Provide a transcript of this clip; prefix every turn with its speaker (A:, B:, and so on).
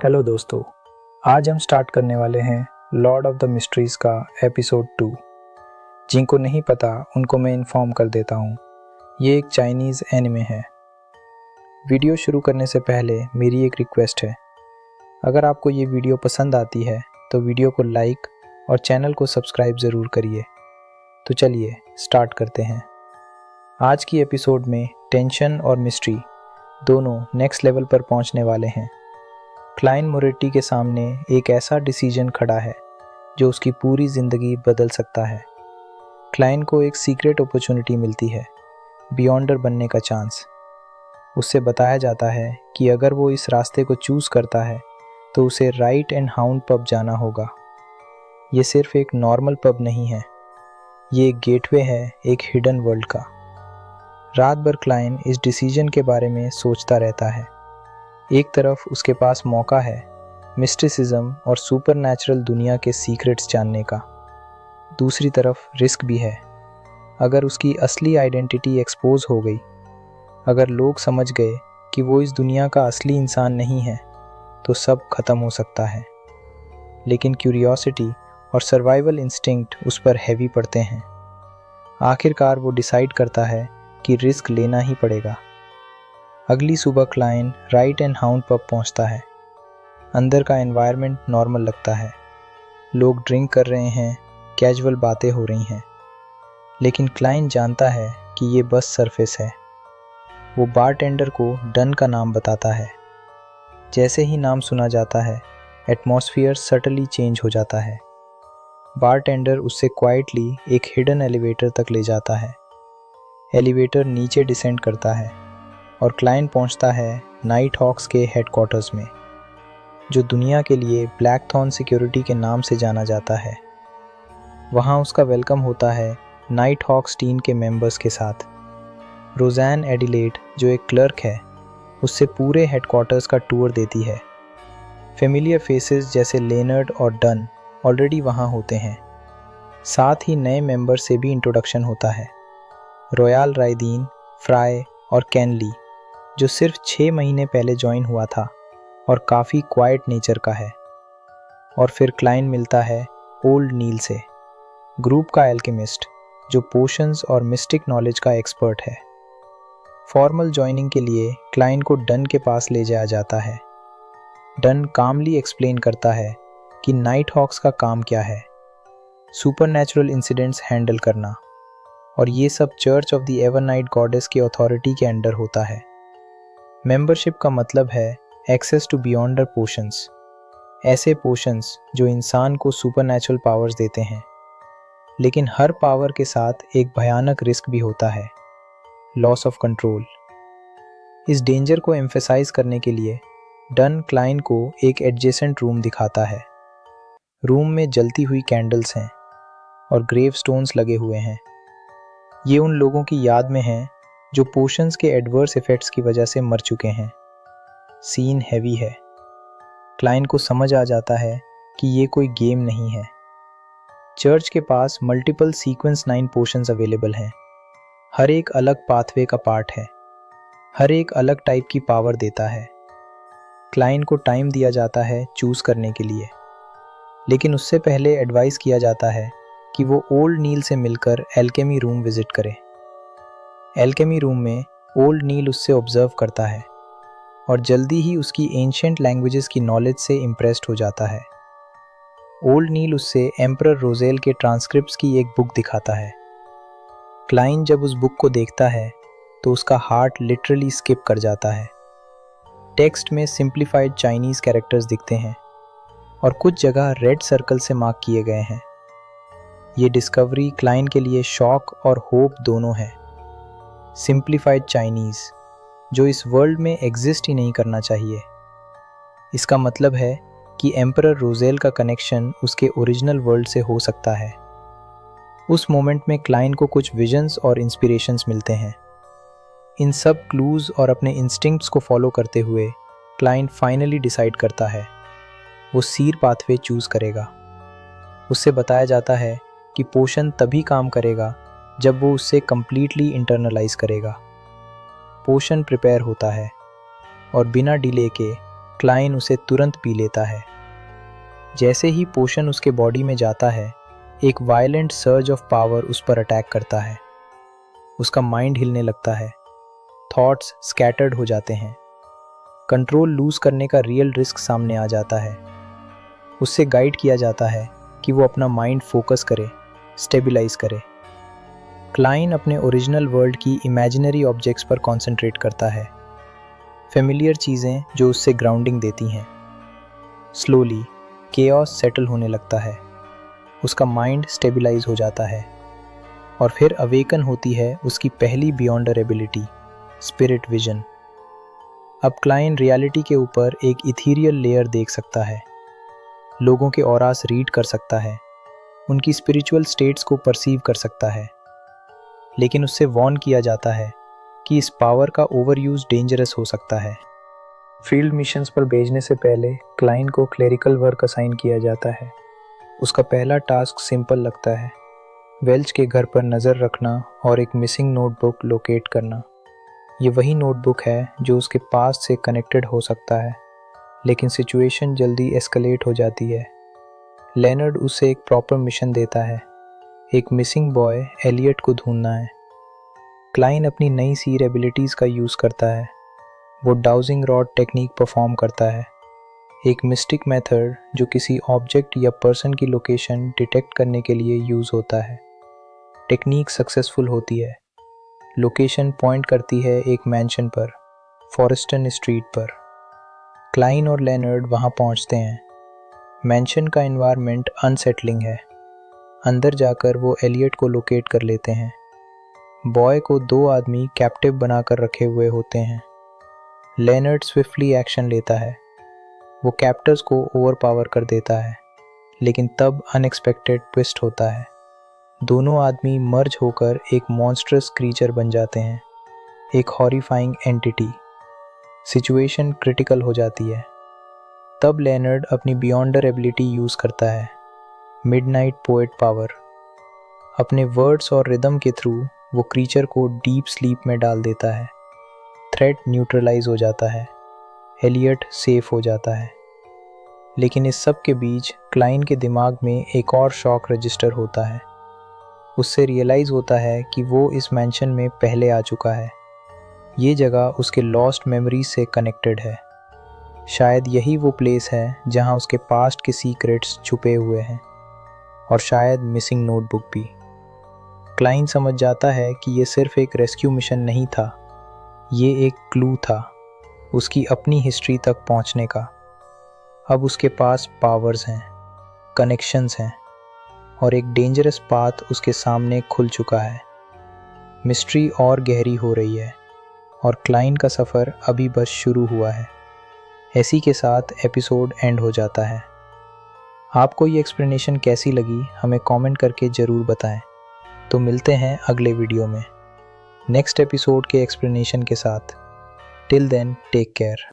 A: Hello दोस्तों, आज हम स्टार्ट करने वाले हैं लॉर्ड ऑफ द मिस्ट्रीज़ का एपिसोड 2। जिनको नहीं पता उनको मैं इन्फॉर्म कर देता हूँ, ये एक चाइनीज़ एनिमे है। वीडियो शुरू करने से पहले मेरी एक रिक्वेस्ट है, अगर आपको ये वीडियो पसंद आती है तो वीडियो को लाइक और चैनल को सब्सक्राइब ज़रूर करिए। तो चलिए स्टार्ट करते हैं। आज की एपिसोड में टेंशन और मिस्ट्री दोनों नेक्स्ट लेवल पर पहुँचने वाले हैं। क्लाइन मोरेटी के सामने एक ऐसा डिसीजन खड़ा है जो उसकी पूरी ज़िंदगी बदल सकता है। क्लाइन को एक सीक्रेट अपॉर्चुनिटी मिलती है, बियॉन्डर बनने का चांस। उससे बताया जाता है कि अगर वो इस रास्ते को चूज़ करता है तो उसे राइट एंड हाउंड पब जाना होगा। ये सिर्फ एक नॉर्मल पब नहीं है, ये एक गेटवे है एक हिडन वर्ल्ड का। रात भर क्लाइन इस डिसीजन के बारे में सोचता रहता है। एक तरफ उसके पास मौका है मिस्टिसिज्म और सुपरनैचुरल दुनिया के सीक्रेट्स जानने का, दूसरी तरफ रिस्क भी है। अगर उसकी असली आइडेंटिटी एक्सपोज हो गई, अगर लोग समझ गए कि वो इस दुनिया का असली इंसान नहीं है, तो सब खत्म हो सकता है। लेकिन क्यूरियोसिटी और सर्वाइवल इंस्टिंक्ट उस पर हैवी पड़ते हैं। आखिरकार वो डिसाइड करता है कि रिस्क लेना ही पड़ेगा। अगली सुबह Kline Wright and Hound pub पहुंचता है। अंदर का एनवायरनमेंट नॉर्मल लगता है, लोग ड्रिंक कर रहे हैं, कैजुअल बातें हो रही हैं। लेकिन क्लाइन जानता है कि ये बस सरफेस है। वो बारटेंडर को डन का नाम बताता है। जैसे ही नाम सुना जाता है, एटमॉस्फेयर सटली चेंज हो जाता है। बारटेंडर उससे क्वाइटली एक हिडन एलिवेटर तक ले जाता है। एलिवेटर नीचे डिसेंड करता है और क्लाइन पहुंचता है नाइट हॉक्स के हेडक्वार्टर्स में, जो दुनिया के लिए ब्लैकथॉर्न सिक्योरिटी के नाम से जाना जाता है। वहां उसका वेलकम होता है नाइट हॉक्स टीम के मेंबर्स के साथ। रोज़ैन एडिलेड, जो एक क्लर्क है, उससे पूरे हेडक्वार्टर्स का टूर देती है। फेमिलियर फेसेस जैसे लेनर्ड और डन ऑलरेडी वहां होते हैं। साथ ही नए मेंबर से भी इंट्रोडक्शन होता है, रॉयल राइदीन, फ्राई और कैनली, जो सिर्फ 6 महीने पहले ज्वाइन हुआ था और काफ़ी क्वाइट नेचर का है। और फिर क्लाइन मिलता है ओल्ड नील से, ग्रुप का एल्केमिस्ट, जो पोशंस और मिस्टिक नॉलेज का एक्सपर्ट है। फॉर्मल ज्वाइनिंग के लिए क्लाइन को डन के पास ले जाया जाता है। डन कामली एक्सप्लेन करता है कि नाइट हॉक्स का काम क्या है, सुपरनैचुरल इंसिडेंट्स हैंडल करना, और ये सब church of the Evernight goddess की अथॉरिटी के अंडर होता है। मेंबरशिप का मतलब है एक्सेस टू बियॉन्डर पोशंस, ऐसे पोशंस जो इंसान को सुपरनैचुरल पावर्स देते हैं। लेकिन हर पावर के साथ एक भयानक रिस्क भी होता है, लॉस ऑफ कंट्रोल। इस डेंजर को एम्फेसाइज करने के लिए डन क्लाइन को एक एडजेसेंट रूम दिखाता है। रूम में जलती हुई कैंडल्स हैं और ग्रेव स्टोन्स लगे हुए हैं। ये उन लोगों की याद में है जो पोशंस के एडवर्स इफेक्ट्स की वजह से मर चुके हैं। सीन हैवी है। क्लाइन को समझ आ जाता है कि ये कोई गेम नहीं है। चर्च के पास मल्टीपल सीक्वेंस 9 पोशंस अवेलेबल हैं। हर एक अलग पाथवे का पार्ट है, हर एक अलग टाइप की पावर देता है। क्लाइन को टाइम दिया जाता है चूज करने के लिए, लेकिन उससे पहले एडवाइस किया जाता है कि वो ओल्ड नील से मिलकर एल्केमी रूम विजिट करे। एल्केमी रूम में ओल्ड नील उससे ऑब्जर्व करता है और जल्दी ही उसकी एंशिएंट लैंग्वेजेस की नॉलेज से इम्प्रेस्ड हो जाता है। ओल्ड नील उससे एम्परर रोजेल के ट्रांसक्रिप्ट्स की एक बुक दिखाता है। क्लाइन जब उस बुक को देखता है तो उसका हार्ट लिटरली स्किप कर जाता है। टेक्स्ट में सिंप्लीफाइड चाइनीज़ कैरेक्टर्स दिखते हैं और कुछ जगह रेड सर्कल से मार्क किए गए हैं। ये डिस्कवरी क्लाइन के लिए शॉक और होप दोनों है। सिंप्लीफाइड चाइनीज़, जो इस वर्ल्ड में एग्जिस्ट ही नहीं करना चाहिए। इसका मतलब है कि एम्परर रोजेल का कनेक्शन उसके ओरिजिनल वर्ल्ड से हो सकता है। उस मोमेंट में क्लाइन को कुछ विजन्स और इंस्पिरेशंस मिलते हैं। इन सब क्लूज़ और अपने इंस्टिंक्ट्स को फॉलो करते हुए क्लाइन फाइनली डिसाइड करता है, वो सीर पाथवे चूज़ करेगा। उससे बताया जाता है कि पोशन तभी काम करेगा जब वो उससे कंप्लीटली इंटरनलाइज करेगा। पोशन प्रिपेयर होता है और बिना डिले के क्लाइन उसे तुरंत पी लेता है। जैसे ही पोशन उसके बॉडी में जाता है, एक वायलेंट सर्ज ऑफ पावर उस पर अटैक करता है। उसका माइंड हिलने लगता है, थॉट्स स्कैटर्ड हो जाते हैं, कंट्रोल लूज करने का रियल रिस्क सामने आ जाता है। उससे गाइड किया जाता है कि वो अपना माइंड फोकस करे, स्टेबलाइज करे। क्लाइन अपने ओरिजिनल वर्ल्ड की इमेजिनरी ऑब्जेक्ट्स पर कंसंट्रेट करता है, फेमिलियर चीज़ें जो उससे ग्राउंडिंग देती हैं। स्लोली केओस सेटल होने लगता है, उसका माइंड स्टेबलाइज हो जाता है और फिर अवेकन होती है उसकी पहली बियॉन्डर एबिलिटी, स्पिरिट विजन। अब क्लाइन रियलिटी के ऊपर एक इथीरियल लेयर देख सकता है, लोगों के ऑरास रीड कर सकता है, उनकी स्पिरिचुअल स्टेट्स को परसीव कर सकता है। लेकिन उससे वॉर्न किया जाता है कि इस पावर का ओवर यूज डेंजरस हो सकता है। फील्ड मिशंस पर भेजने से पहले क्लाइन को क्लेरिकल वर्क असाइन किया जाता है। उसका पहला टास्क सिंपल लगता है, वेल्च के घर पर नज़र रखना और एक मिसिंग नोटबुक लोकेट करना। ये वही नोटबुक है जो उसके पास्ट से कनेक्टेड हो सकता है, लेकिन सिचुएशन जल्दी एस्केलेट हो जाती है। लेनर्ड उसे एक प्रॉपर मिशन देता है, एक मिसिंग बॉय एलियट को ढूंढना है। क्लाइन अपनी नई सीर एबिलिटीज़ का यूज़ करता है। वो डाउजिंग रॉड टेक्निक परफॉर्म करता है, एक मिस्टिक मेथड जो किसी ऑब्जेक्ट या पर्सन की लोकेशन डिटेक्ट करने के लिए यूज़ होता है। टेक्निक सक्सेसफुल होती है, लोकेशन पॉइंट करती है एक मैंशन पर, फॉरेस्टन स्ट्रीट पर। क्लाइन और लेनर्ड वहाँ पहुँचते हैं। मैंशन का एनवायरनमेंट अनसेटलिंग है। अंदर जाकर वो एलियट को लोकेट कर लेते हैं। बॉय को 2 आदमी कैप्टिव बनाकर रखे हुए होते हैं। लेनर्ड स्विफ्टली एक्शन लेता है, वो कैप्टर्स को ओवरपावर कर देता है, लेकिन तब अनएक्सपेक्टेड ट्विस्ट होता है। दोनों आदमी मर्ज होकर एक मॉन्स्ट्रस क्रीचर बन जाते हैं, एक हॉरिफाइंग एंटिटी। सिचुएशन क्रिटिकल हो जाती है। तब लेनर्ड अपनी बियॉन्डर एबिलिटी यूज़ करता है, मिडनाइट पोएट पावर। अपने वर्ड्स और रिदम के थ्रू वो क्रीचर को डीप स्लीप में डाल देता है। थ्रेट न्यूट्रलाइज हो जाता है, एलियट सेफ हो जाता है। लेकिन इस सब के बीच क्लाइन के दिमाग में एक और शॉक रजिस्टर होता है। उससे रियलाइज़ होता है कि वो इस मैंशन में पहले आ चुका है। ये जगह उसके लॉस्ट मेमोरीज से कनेक्टेड है। शायद यही वो प्लेस है जहां उसके पास्ट के सीक्रेट्स छुपे हुए हैं, और शायद मिसिंग नोटबुक भी। क्लाइन समझ जाता है कि ये सिर्फ एक रेस्क्यू मिशन नहीं था, ये एक क्लू था उसकी अपनी हिस्ट्री तक पहुंचने का। अब उसके पास पावर्स हैं, कनेक्शंस हैं, और एक डेंजरस पाथ उसके सामने खुल चुका है। मिस्ट्री और गहरी हो रही है, और क्लाइन का सफ़र अभी बस शुरू हुआ है। इसी के साथ एपिसोड एंड हो जाता है। आपको ये एक्सप्लेनेशन कैसी लगी हमें कमेंट करके ज़रूर बताएं। तो मिलते हैं अगले वीडियो में नेक्स्ट एपिसोड के एक्सप्लेनेशन के साथ। Till then take care.